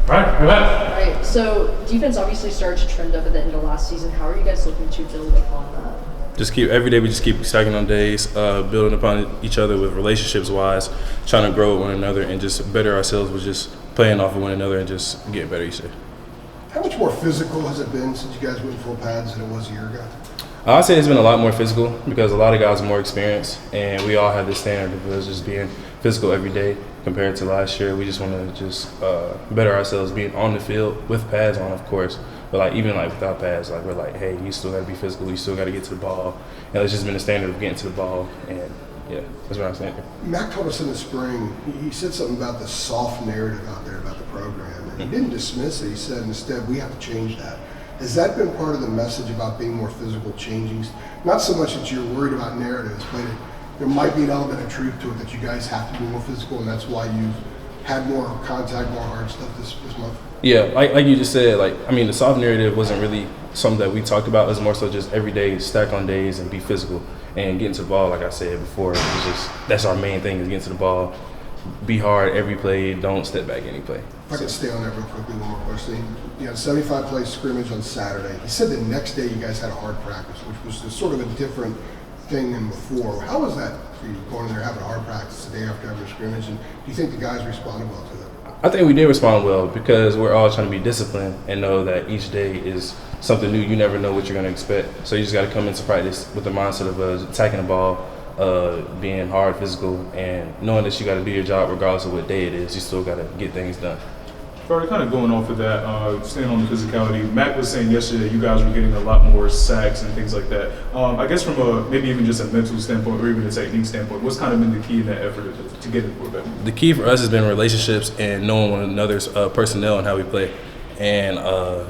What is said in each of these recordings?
Right, go ahead. All right, so defense obviously started to trend up at the end of last season. How are you guys looking to build upon that? Every day we just keep stacking on days, building upon each other with relationships wise, trying to grow with one another and just better ourselves with just playing off of one another and just getting better each day. How much more physical has it been since you guys went full pads than it was a year ago? I'd say it's been a lot more physical because a lot of guys are more experienced and we all have this standard of us just being physical every day compared to last year. We just want to just better ourselves being on the field with pads on, of course. But like even like without pads, like we're like, hey, you still got to be physical. You still got to get to the ball. And it's just been a standard of getting to the ball. And yeah, that's what I'm saying. Mac told us in the spring, he said something about the soft narrative out there about the program. And he didn't dismiss it. He said instead we have to change that. Has that been part of the message about being more physical, changing? Not so much that you're worried about narratives, but there might be an element of truth to it that you guys have to be more physical, and that's why you've had more contact, more hard stuff this month? Yeah, like you just said, the soft narrative wasn't really something that we talked about. It was more so just every day, stack on days and be physical and getting to the ball. Like I said before, that's our main thing is getting to the ball. Be hard every play, don't step back any play. If I could stay on that real quickly, one more question. You had a 75-play scrimmage on Saturday. He said the next day you guys had a hard practice, which was sort of a different thing than before. How was that for you, going in there having a hard practice the day after having a scrimmage? And do you think the guys responded well to that? I think we did respond well because we're all trying to be disciplined and know that each day is something new. You never know what you're going to expect. So you just got to come into practice with the mindset of attacking the ball, being hard, physical, and knowing that you got to do your job regardless of what day it is. You still got to get things done. Alright, kind of going off of that, staying on the physicality, Mac was saying yesterday you guys were getting a lot more sacks and things like that. I guess from maybe even just a mental standpoint or even a technique standpoint, what's kind of been the key in that effort to get it better? The key for us has been relationships and knowing one another's personnel and how we play. And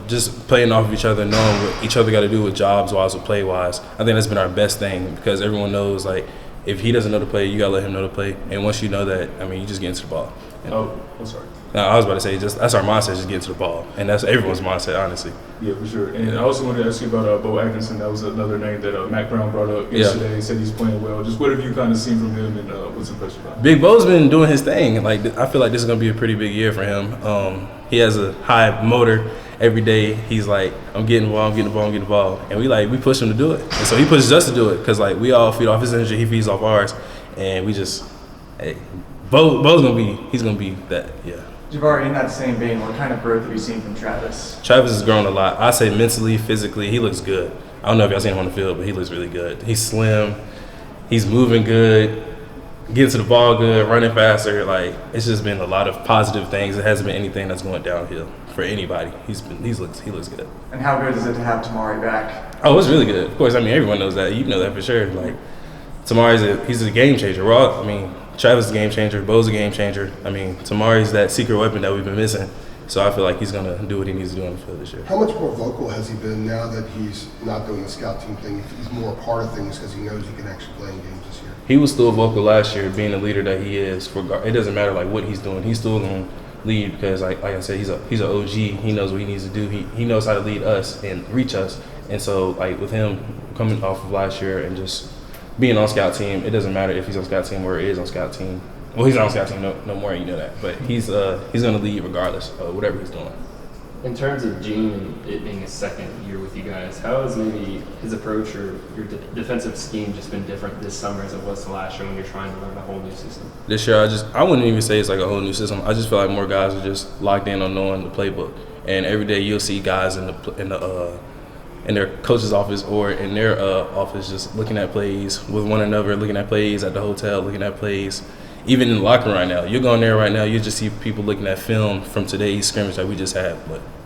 just playing off of each other, knowing what each other got to do with jobs-wise, with play-wise. I think that's been our best thing because everyone knows, like, if he doesn't know the play, you got to let him know the play. And once you know that, you just get into the ball. I'm sorry. No, I was about to say, that's our mindset, just get to the ball. And that's everyone's mindset, honestly. Yeah, for sure. And I also wanted to ask you about Bo Atkinson. That was another name that Mac Brown brought up yesterday. Yeah. He said he's playing well. Just what have you kind of seen from him and what's impressed about him? Big Bo's been doing his thing. Like, I feel like this is going to be a pretty big year for him. He has a high motor. Every day he's like, I'm getting the ball, I'm getting the ball, I'm getting the ball. And we push him to do it. And so he pushes us to do it because, like, we all feed off his energy, he feeds off ours. And we just, hey, Bo's he's going to be that, yeah. Jahvaree, in that same vein, what kind of growth have you seen from Travis? Travis has grown a lot. I say mentally, physically, he looks good. I don't know if y'all seen him on the field, but he looks really good. He's slim, he's moving good, getting to the ball good, running faster. Like, it's just been a lot of positive things. It hasn't been anything that's going downhill for anybody. He looks good. And how good is it to have Tamari back? Oh, it's really good. Of course, everyone knows that. You know that for sure. Like, Tamari's he's a game changer. Travis is a game changer. Bo's a game changer. Tamari's that secret weapon that we've been missing. So I feel like he's going to do what he needs to do on the field this year. How much more vocal has he been now that he's not doing the scout team thing? He's more a part of things because he knows he can actually play in games this year. He was still vocal last year, being the leader that he is. It doesn't matter what he's doing. He's still going to lead because, like I said, he's an OG. He knows what he needs to do. He knows how to lead us and reach us. And so, with him coming off of last year and just being on scout team, it doesn't matter if he's on scout team or is on scout team. Well, he's not on scout team no more, you know that. But he's going to lead regardless of whatever he's doing. In terms of Gene and it being his second year with you guys, how has maybe his approach or your defensive scheme just been different this summer as it was last year when you're trying to learn a whole new system? This year, I wouldn't even say it's like a whole new system. I just feel like more guys are just locked in on knowing the playbook. And every day you'll see guys in their coach's office or in their office just looking at plays with one another, looking at plays at the hotel, looking at plays. Even in the locker room right now, you go in there right now, you just see people looking at film from today's scrimmage that we just had,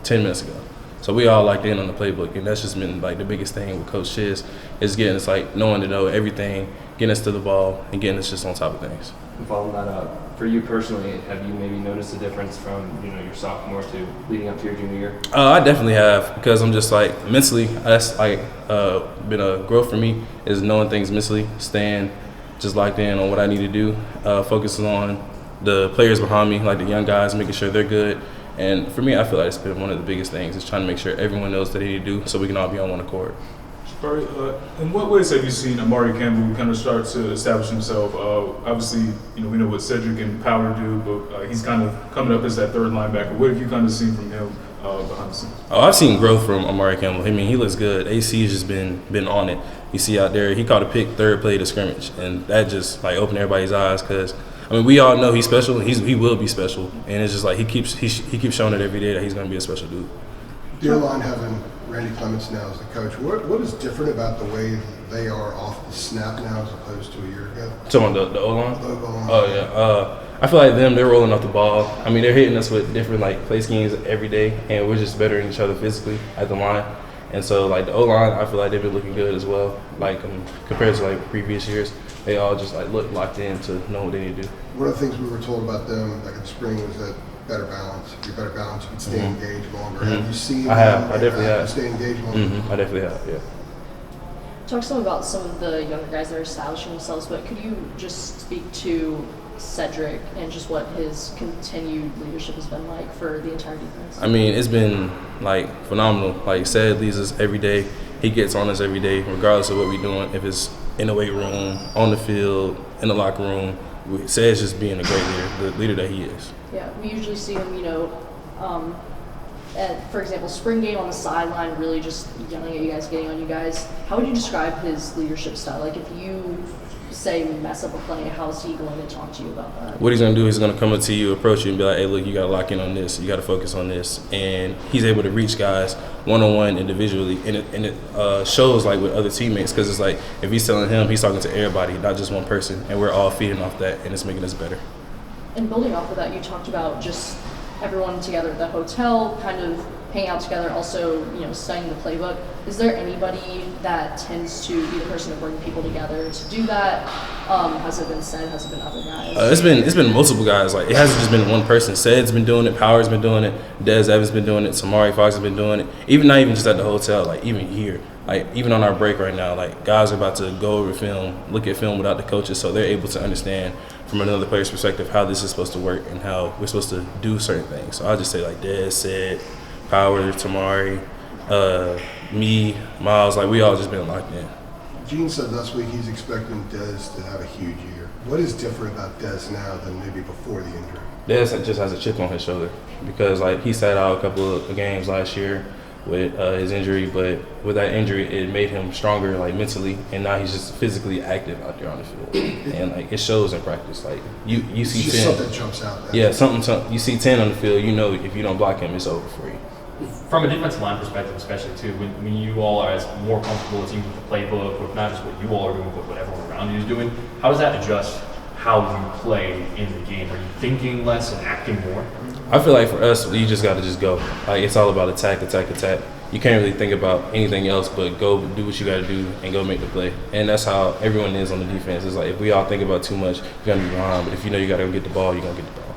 10 minutes ago. So we all locked in on the playbook, and that's just been the biggest thing with Coach Chiz is getting us knowing to know everything, getting us to the ball, and getting us just on top of things. And following that up, for you personally, have you maybe noticed a difference from your sophomore to leading up to your junior year? I definitely have because I'm just mentally, that's been a growth for me is knowing things mentally, staying just locked in on what I need to do, focusing on the players behind me, the young guys, making sure they're good. And for me, I feel like it's been one of the biggest things is trying to make sure everyone knows what they need to do so we can all be on one accord. All right, in what ways have you seen Amari Campbell kind of start to establish himself? Obviously, we know what Cedric and Power do, but he's kind of coming up as that third linebacker. What have you kind of seen from him behind the scenes? Oh, I've seen growth from Amari Campbell. I mean, he looks good. AC has just been on it. You see out there, he caught a pick third play to scrimmage, and that just like opened everybody's eyes because I mean, we all know he's special. He will be special, and it's just like he keeps showing it every day that he's going to be a special dude. Dear line having Randy Clements now as the coach, what is different about the way they are off the snap now as opposed to a year ago? Talking about the O-line? The O-line. Oh, yeah. I feel like they're rolling off the ball. I mean, they're hitting us with different, like, play schemes every day, and we're just bettering each other physically at the line. And so, like, the O-line, I feel like they've been looking good as well. Like, compared to, like, previous years, they all just, like, look locked in to know what they need to do. One of the things we were told about them back in the spring was that better balance. If you're better balanced, you can stay engaged longer. Have you seen I have. I definitely have. Stay engaged longer? I definitely have, yeah. Talk some about some of the younger guys that are establishing themselves, but could you just speak to Cedric and just what his continued leadership has been like for the entire defense? I mean, it's been, like, phenomenal. Like, Ced leads us every day. He gets on us every day, regardless of what we're doing. If it's in the weight room, on the field, in the locker room, Ced's just being a great leader, the leader that he is. Yeah, we usually see him, at, for example, spring game on the sideline, really just yelling at you guys, getting on you guys. How would you describe his leadership style? Like, if you, say, mess up a play, how's he going to talk to you about that? What he's going to do is he's going to come up to you, approach you, and be like, hey, look, you got to lock in on this. You got to focus on this. And he's able to reach guys one-on-one individually. And it shows, like, with other teammates because it's like if he's telling him, he's talking to everybody, not just one person. And we're all feeding off that, and it's making us better. And building off of that, you talked about just everyone together at the hotel, kind of hanging out together, also, studying the playbook. Is there anybody that tends to be the person to bring people together to do that? Has it been Ced? Has it been other guys? It's been multiple guys. Like, it hasn't just been one person. Ced's been doing it. Power's been doing it. Des Evans been doing it. Samari Fox has been doing it. Not even just at the hotel. Like, even here. Like, even on our break right now, like, guys are about to go over film, look at film without the coaches, so they're able to understand from another player's perspective how this is supposed to work and how we're supposed to do certain things. So I'll just say, like, Des, Ced, Power, Tamari, me, Miles, like, we all just been locked in. Gene said last week he's expecting Dez to have a huge year. What is different about Dez now than maybe before the injury? Dez just has a chip on his shoulder because, like, he sat out a couple of games last year with his injury, but with that injury, it made him stronger, like, mentally, and now he's just physically active out there on the field. And, like, it shows in practice. Like, you see it's just 10. something jumps out. Yeah, something. You see 10 on the field, if you don't block him, it's over for you. From a defensive line perspective, especially too, when you all are as more comfortable, it seems, with the playbook, with not just what you all are doing, but what everyone around you is doing, how does that adjust how you play in the game? Are you thinking less and acting more? I feel like for us, you just got to just go. Like, it's all about attack. You can't really think about anything else but go do what you got to do and go make the play. And that's how everyone is on the defense. It's like if we all think about too much, you're going to be behind. But if you know you got to go get the ball, you're going to get the ball.